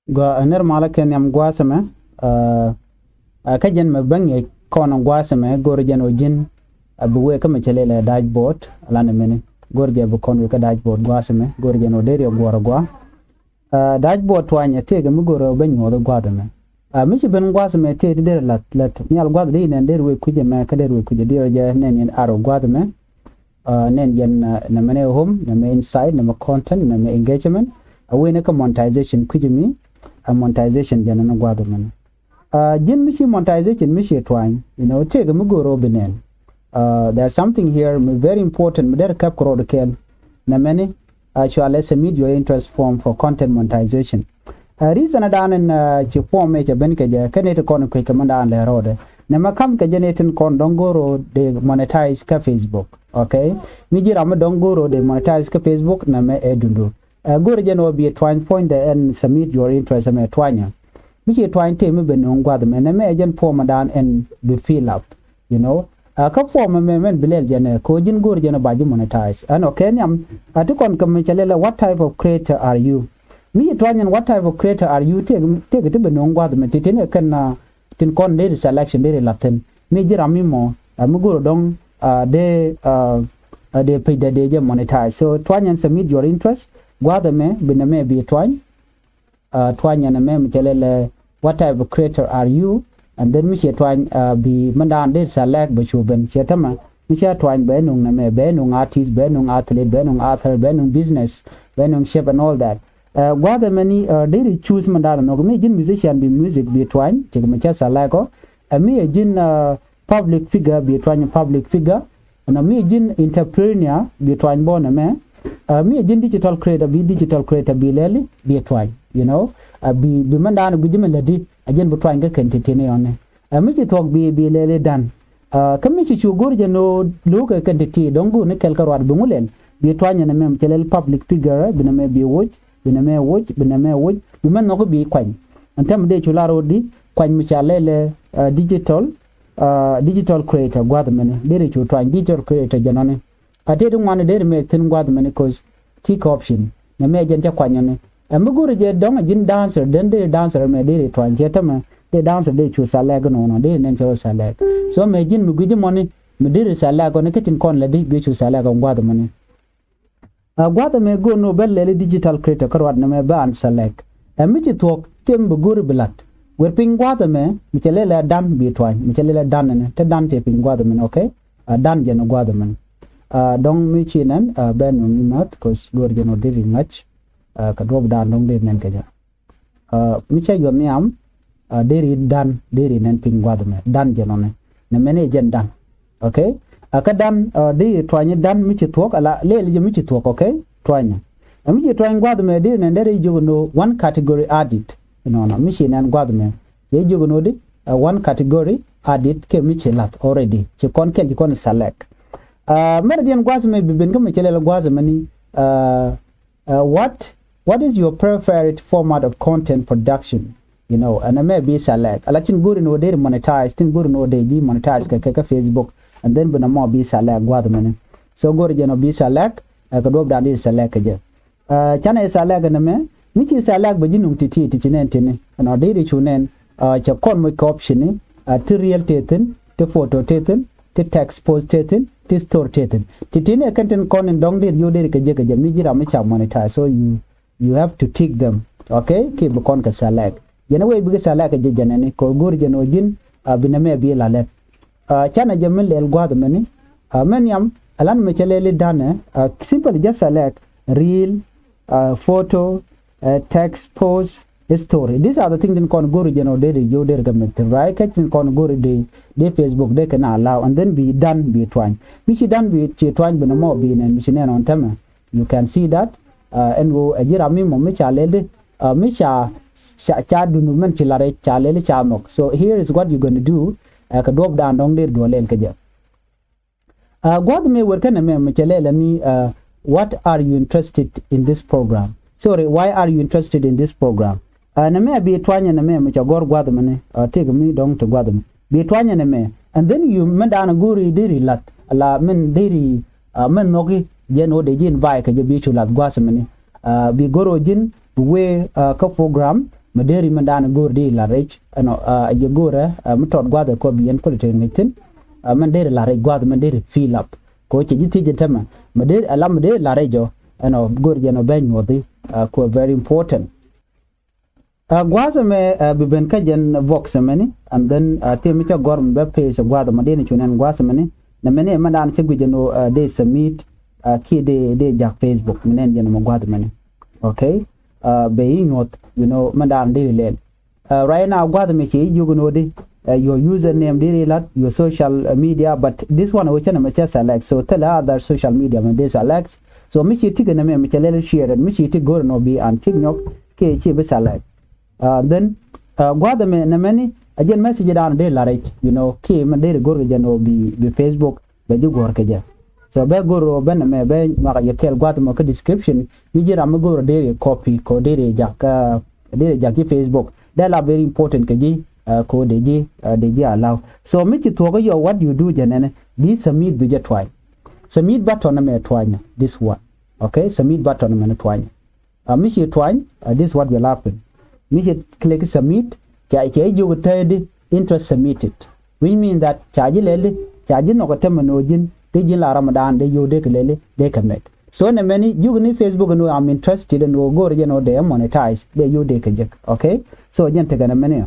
go aner mala ken yam gwasame ka jen me bangi kono gwasame gor jen o jin abuwe ka mechelele dashboard alane mene gor je bu kon ka dashboard gwasame gor jen o deri gora gwa dashboard twanya tege mu goro banyo do gwadame michi ben gwasame te der lat nyal gwad de nen der we kuje me ka der we kuje dio je nen aro gwadame nen yen na mene home na me inside na me content na me engagement awe ne ka monetization kuje mi monetization jana na gwado man jin mishi monetization mishi twine take mu goro binen there's something here very important there cap kro kel na many actually submit your interest form for content monetization reason adan en chi form e ben ke je kane to kon ko kamanda an le rode na makam ke generating kon dongoro de monetize ka Facebook okay mi jira ma dongoro de monetize ka Facebook na me edundu goro jeno bi twine point and submit your interest me twanya michi twine te me ben ngwa de me na me agent form dan and be fill up ka form me men bilel jene ko jin goro jeno ba ju monetize an okay nyam atukon kam chalela what type of creator are you mi twanya what type of creator are you te te ben ngwa de me titene kan tin kon de selection de laten mi jira mi mo mu goro dong de pay de monetize so twanya submit your interest gwada me biname bi twanya na me mchelele what type of creator are you and then mi twanya bi mandan de select be chuben chetama mi twanya be nung na me be nung artist be nung athlete be nung author be nung business be nung chef and all that gwada many they choose mandan no me jin musician bi music bi twanya chegma cha select ko mi jin public figure bi twanya public figure na mi jin entrepreneur bi twanya bona me me jin digital creator bi leli bi twine bi mandana gujime ladi ajen bu twine ga kentene yone mi ci tok bi leli dan kam mi ci gurje no luka kentiti dongu ne kel karwat bu ngulen bi twine na mem telel public figure bi na me bi woj bi na me woj bi man no bi kwany antam de ci laro di kwany mi cha lele digital creator gwad mene dere ci twine digital creator janone atete ngwane der me tin gwad mene cause tick option na me jen cha kwanyane amuguru je dong jin dancer den de dancer me der twanje tama de dancer de chu salag no de nen chu salag so me jin muguji moni me der salag ne ketin kon la de be chu salag gwad mene gwad me go no belle digital creator karwad na me ban salag mi ci tok kem buguru bilat wer ping gwad me mi chelele dan bi twany mi chelele dan ne te dan te ping gwad me okay dan je no gwad me dong mi chinan ben mi mat cause gor jeno diri ngach ka drop dan dong de nen kaja mi che yom niam diri nen ping wadme dan jeno ne mene jen dan okay ka dan de twanya dan mi che tok ala le mi che tok okay twanya mi che twanya wadme de nen dere jogono one category added no mi chinan wadme ye jogono de one category added ke mi che lat already che kon kel kon select Meridian Guazme Bibengum Chelel Guazmani what is your preferred format of content production? And I may be select. Alachin good no day monetize, tin good no day monetize ka Facebook and then when more be select Guazmani. So go to be select, I could drop down this select again. Chana is select and me, which is select but you know tichinentine and our daily tunen chakon make option to real tatin, to photo tatin, to text post tatin. This store taken titine content con and dong did you did ka jega mi jira mi cha monetize so you have to tick them okay keep con ka select way bi select ka jejanani ko gor jeno jin biname bi la let chana jamil el gwad mani men yam alan me chelele dane simple just select reel photo text post story these are the things in con gor jeno de you der gamet right catching con gor de Facebook they can allow and then be done be twine michi done be twine be no more be and michi on time you can see that and go ajira mi mo micha lele micha cha du men chilare cha lele cha nok so here is what you're going to do ka drop down dong der do lel ka ja god me work na me michelele ni what are you interested in this program sorry why are you interested in this program na me be twine na me micha gor gwad mane take me dong to gwad me be twanya ne me and then you mendana guri diri lat la men diri men nogi jeno de jin vai ka je bi chu lat gwasmani bi goro jin we ka program maderi mandana gor di la rech ano ye gora mutot gwa da ko bien ko te ngitin manderi la rech gwa manderi fill up ko ci jiti jitama maderi alam maderi la rejo ano gor jeno ben wodi ko very important gwaza me biben ka jen vox meni and then te mi cha gorm be page gwa da madeni chunen gwaza meni na meni mandan ci gujeno de submit ki de jak Facebook menen jeno mo gwa da meni okay being what you know mandan de lel right now gwa da me ci yugo de your username de lat your social media but this one which na me cha select so tell other social media me de select so mi ci tigana me cha lel share mi ci tigor no bi an tignok ke ci be select then gwa da me na meni ajen message dan de la right you know ke man de gor jano bi Facebook be ju gor ke ja so be goro ben me be ma ya kel gwa da ko description mi jira ma goro de copy ko de jak ki Facebook that are very important ke ji ko de ji allow so mi ci to go yo what you do janene this submit bi je try submit button na me twanya this one okay submit button na me twanya mi ci twanya this what will happen mi ci click submit cha ke ju tade interest submitted which mean that charge lele charge no ko temno jin de jin la ramadan de yo de lele de connect so na many you ni Facebook no I'm interested and go you know they monetize de yo de kajek okay so jen te gana many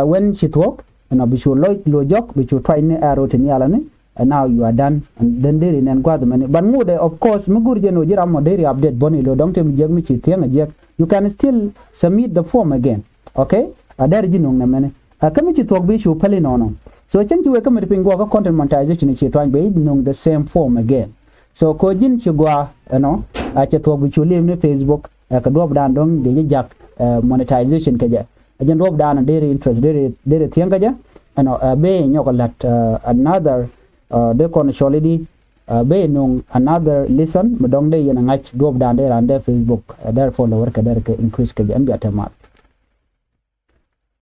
when she talk and be sure lo jok be sure try ni arrow ni ala ni and now you are done and then there in gwa the many but more of course mugur je no jira mo dairy update boni lo dong te mi jeg mi ci tianga jeg you can still submit the form again okay adar jinong na many kami ci talk be sure pali no so chen ci we kam ripingo ka content monetization ci twan be nong the same form again so ko jin ci gwa no a ci talk be sure le Facebook ka do dan dong de jak monetization ka ja ajen rob dan dairy interest dairy tianga ja ano be nyokolat another de kon solidi be nung another listen madong de yana ngach rob dan de ran de Facebook therefore lower ka der ka increase ka ja ambi atama